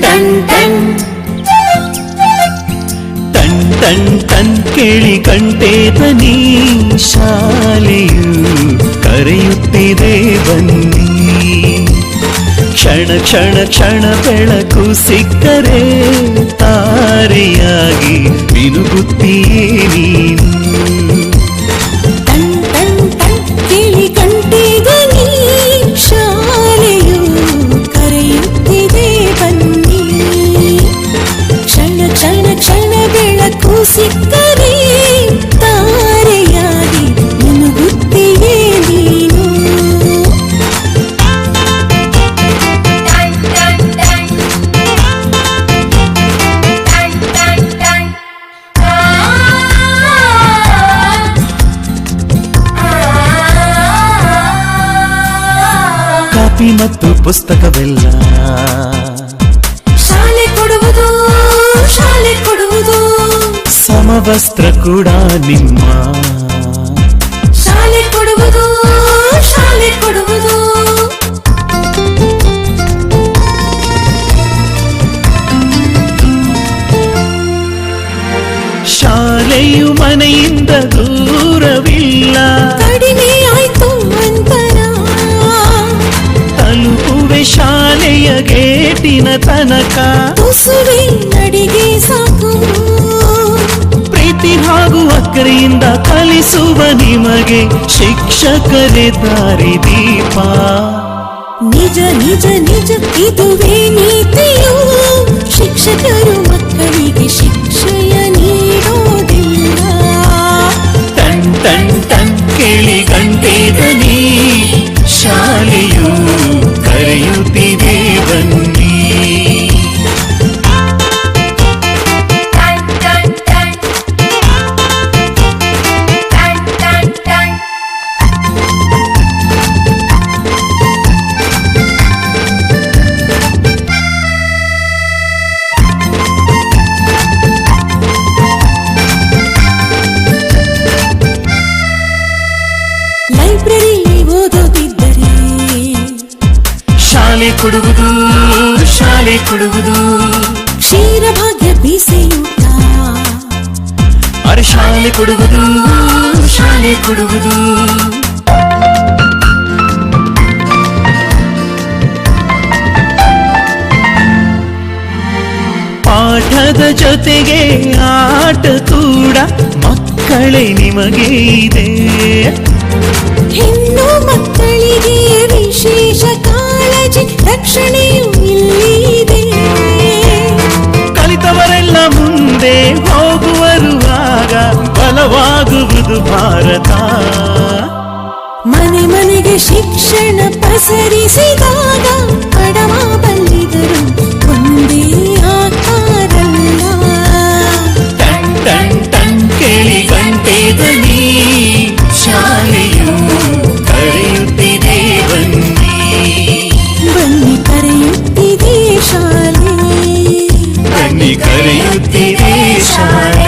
ton ton ton ಕೇಳಿ ಗಂಟೆ ಧ್ವನಿ ಶಾಲೆಯು ಕರೆಯುತ್ತಿದೆ ಬನ್ನಿ ಕ್ಷಣ ಕ್ಷಣ ಕ್ಷಣ ಬೆಳಕು ಸಿಕ್ಕರೆ ತಾರೆಯಾಗಿ ಮಿನುಗುತ್ತೀಯೇ ನೀನು ಟನ್ ಟನ್ ಟನ್ ಕೇಳಿ ಗಂಟೆ ಧ್ವನಿ ಶಾಲೆಯು ಕರೆಯುತ್ತಿದೆ ಬನ್ನಿ ಕ್ಷಣ ಕ್ಷಣ ಕ್ಷಣ ಬೆಳಕು ಸಿಕ್ಕರೆ ತಾರೆಯಾಗಿ ಮಿನುಗುತ್ತೀಯೇ ನೀನು ಕಾಪಿ ಮತ್ತು ಪುಸ್ತಕವೆಲ್ಲ ಶಾಲೆ ಕೊಡುವುದು ಸಮವಸ್ತ್ರ ಕೂಡ ನಿಮ್ಮ ಶಾಲೆ ಕೊಡುವುದು ಶಾಲೆಯು ಮನೆಯಿಂದ ದೂರವಿಲ್ಲ ಕಡಿಮೆ ಆಯ್ತು ಅಂತರ ತಲುಪುವೆ ಶಾಲೆಯ ಗೇಟಿನ ತನಕ ತುಸುವೆ ನಡಿಗೆ ಸಾಕು ಪ್ರೀತಿ ಹಾಗೂ ಅಕ್ಕರೆಯಿಂದ ಕಲಿಸುವ ನಿಮಗೆ ಶಿಕ್ಷಕರೇ ದಾರಿ ದೀಪ ನಿಜ ನಿಜ ನಿಜ ಇದುವೇ ನೀತಿಯು ಶಿಕ್ಷಕರು ಮಕ್ಕಳಿಗೆ ಶಿಕ್ಷೆಯ ನೀಡೋದಿಲ್ಲ ಟನ್ ಟನ್ ಟನ್ ಕೇಳಿ ಗಂಟೆ ಧ್ವನಿ ಶಾಲೆಯು ಕರೆಯುತ್ತಿದೆ ಬನ್ನಿ ಲೈಬ್ರರಿಯಲ್ಲಿ ಓದೋದಿದ್ದರೆ ಶಾಲೆ ಕೊಡುವುದು ಕ್ಷೀರಭಾಗ್ಯ ಬಿಸಿಯೂಟ ಅರೆ ಶಾಲೆ ಕೊಡುವುದು ಪಾಠದ ಜೊತೆಗೆ ಆಟ ಕೂಡ ಮಕ್ಕಳೇ ನಿಮಗೆ ಇದೆ ಹೆಣ್ಣು ಮಕ್ಕಳಿಗೆ ವಿಶೇಷ ಕಾಳಜಿ ರಕ್ಷಣೆಯೂ ಇಲ್ಲಿದೆ ಕಲಿತವರೆಲ್ಲ ಮುಂದೆ ಹೋಗುವರು ಆಗ ಬಲವಾಗುವುದು ಭಾರತ ಮನೆ ಮನೆಗೆ ಶಿಕ್ಷಣ ಪಸರಿಸಿದಾಗ ಕಡವ ಬಲ್ಲಿದರು ಒಂದೇ ಆಕಾರಲ್ಲ ಟನ್ ಟನ್ ಟನ್ ಕೇಳಿ ಗಂಟೆ ಧ್ವನಿ ಶಾಲೆಯು ಕರೆಯುತ್ತಿದೆ ಬನ್ನಿ ಬನ್ನಿ ಕರೆಯುತ್ತಿದೆ ಶಾಲೆ ಬನ್ನಿ ಕರೆಯುತ್ತಿದೆ ಶಾಲೆ